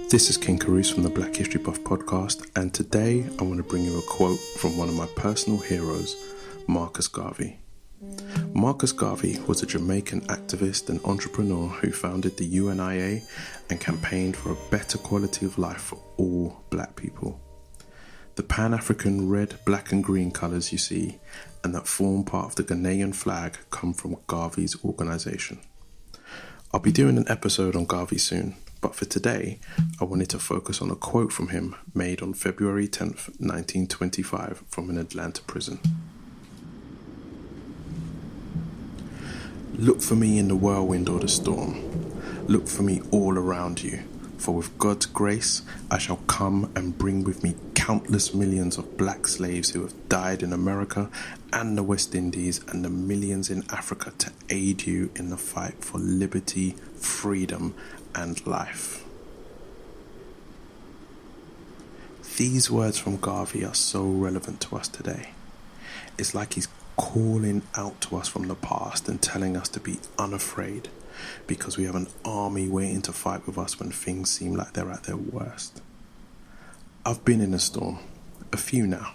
This is King Carouse from the Black History Buff podcast, and today I want to bring you a quote from one of my personal heroes, Marcus Garvey. Marcus Garvey was a Jamaican activist and entrepreneur who founded the UNIA and campaigned for a better quality of life for all black people. The Pan-African red, black and green colours you see and that form part of the Ghanaian flag come from Garvey's organisation. I'll be doing an episode on Garvey soon, but for today, I wanted to focus on a quote from him made on February 10th, 1925 from an Atlanta prison. Look for me in the whirlwind or the storm. Look for me all around you. For with God's grace, I shall come and bring with me countless millions of black slaves who have died in America and the West Indies and the millions in Africa to aid you in the fight for liberty, freedom, and life. These words from Garvey are so relevant to us today. It's like he's calling out to us from the past and telling us to be unafraid because we have an army waiting to fight with us when things seem like they're at their worst. I've been in a storm, a few now,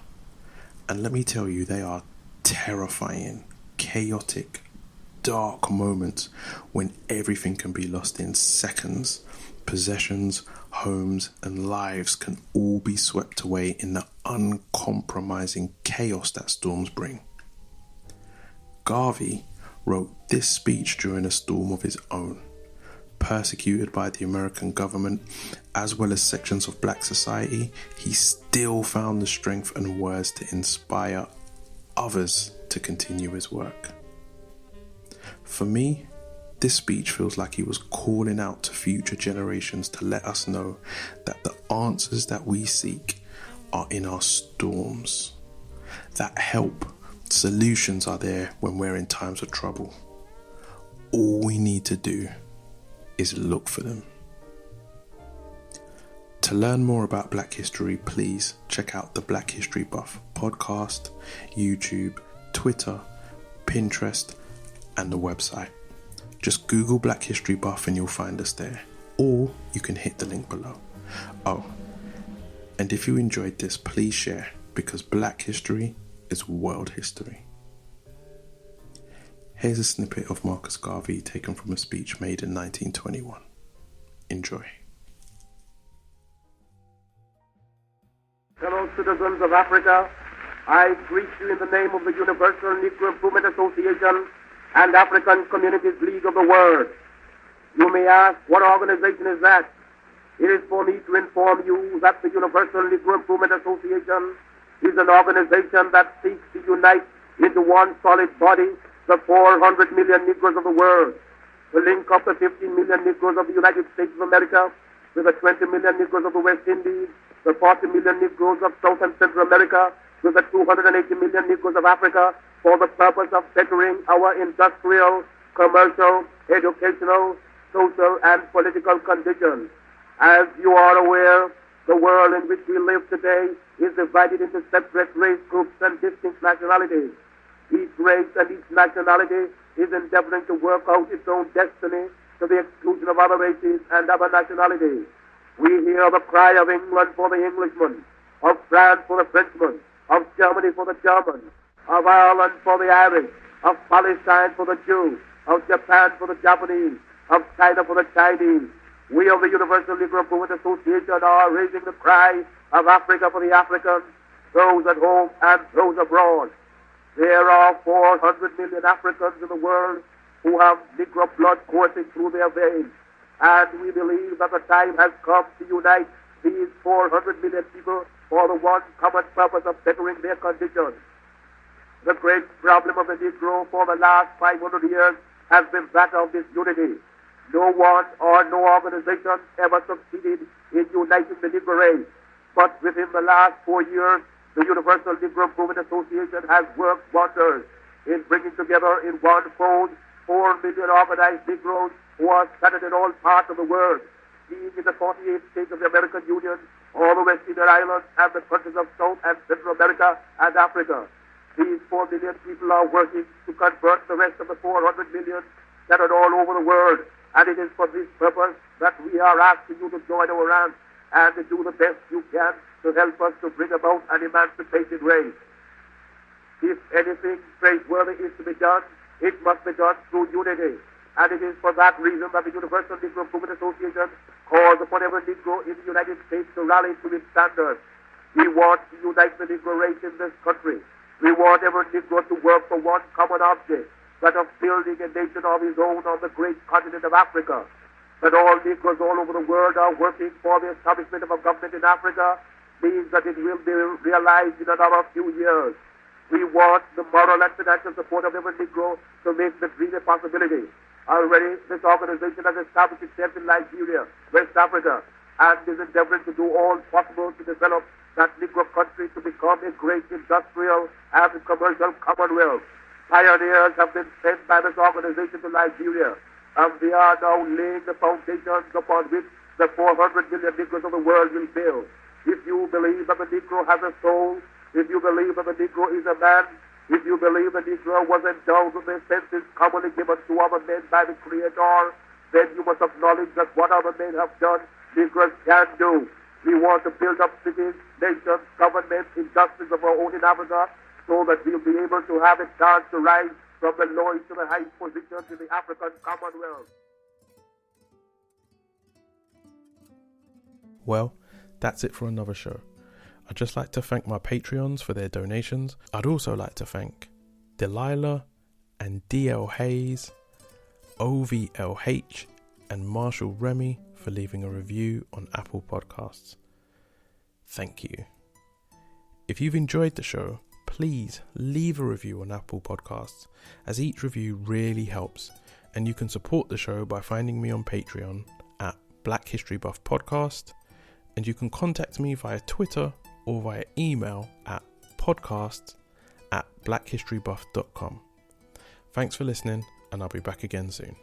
and let me tell you, they are terrifying, chaotic, dark moments when everything can be lost in seconds. Possessions, homes, and lives can all be swept away in the uncompromising chaos that storms bring. Garvey wrote this speech during a storm of his own. Persecuted by the American government as well as sections of black society, he still found the strength and words to inspire others to continue his work. For me, this speech feels like he was calling out to future generations to let us know that the answers that we seek are in our storms. That help, solutions are there when we're in times of trouble. All we need to do is look for them. To learn more about Black history, please check out the Black History Buff podcast, YouTube, Twitter, Pinterest, and the website. Just Google Black History Buff and you'll find us there, or you can hit the link below. Oh, and if you enjoyed this, please share, because Black history is world history. Here's a snippet of Marcus Garvey taken from a speech made in 1921. Enjoy. Fellow citizens of Africa, I greet you in the name of the Universal Negro Improvement Association and African Communities League of the World. You may ask, what organization is that? It is for me to inform you that the Universal Negro Improvement Association is an organization that seeks to unite into one solid body the 400 million Negroes of the world, to link up the 15 million Negroes of the United States of America with the 20 million Negroes of the West Indies, the 40 million Negroes of South and Central America with the 280 million Negroes of Africa for the purpose of bettering our industrial, commercial, educational, social, and political conditions. As you are aware, the world in which we live today is divided into separate race groups and distinct nationalities. Each race and each nationality is endeavoring to work out its own destiny to the exclusion of other races and other nationalities. We hear the cry of England for the Englishman, of France for the Frenchman, of Germany for the German, of Ireland for the Irish, of Palestine for the Jew, of Japan for the Japanese, of China for the Chinese. We of the Universal Negro Improvement Association are raising the cry of Africa for the Africans, those at home and those abroad. There are 400 million Africans in the world who have Negro blood coursing through their veins, and we believe that the time has come to unite these 400 million people for the one common purpose of bettering their conditions. The great problem of the Negro for the last 500 years has been that of disunity. No one or no organization ever succeeded in uniting the Negro race, but within the last 4 years, the Universal Negro Improvement Association has worked wonders in bringing together in one fold 4 million organized Negroes who are scattered in all parts of the world, being in the 48 states of the American Union, all the West Indian Islands, and the countries of South and Central America and Africa. These 4 million people are working to convert the rest of the 400 million scattered all over the world, and it is for this purpose that we are asked to to join our ranks and to do the best you can to help us to bring about an emancipated race. If anything praiseworthy is to be done, it must be done through unity. And it is for that reason that the Universal Negro Improvement Association calls upon every Negro in the United States to rally to its standards. We want to unite the Negro race in this country. We want every Negro to work for one common object, that of building a nation of his own on the great continent of Africa. That all Negroes all over the world are working for the establishment of a government in Africa means that it will be realized in another few years. We want the moral and financial support of every Negro to make the dream a possibility. Already, this organization has established itself in Nigeria, West Africa, and is endeavoring to do all possible to develop that Negro country to become a great industrial and commercial commonwealth. Pioneers have been sent by this organization to Nigeria, and they are now laying the foundations upon which the 400 million Negroes of the world will build. If you believe that the Negro has a soul, if you believe that the Negro is a man, if you believe the Negro was endowed with the senses commonly given to other men by the Creator, then you must acknowledge that what other men have done, Negroes can do. We want to build up cities, nations, governments, industries of our own in Africa, so that we'll be able to have a chance to rise from the lowest to the highest positions in the African Commonwealth. Well, that's it for another show. I'd just like to thank my Patreons for their donations. I'd also like to thank Delilah and DL Hayes, OVLH and Marshall Remy for leaving a review on Apple Podcasts. Thank you. If you've enjoyed the show, please leave a review on Apple Podcasts, as each review really helps, and you can support the show by finding me on Patreon at Black History Buff Podcast, and you can contact me via Twitter or via email at podcasts@blackhistorybuff.com. Thanks for listening, and I'll be back again soon.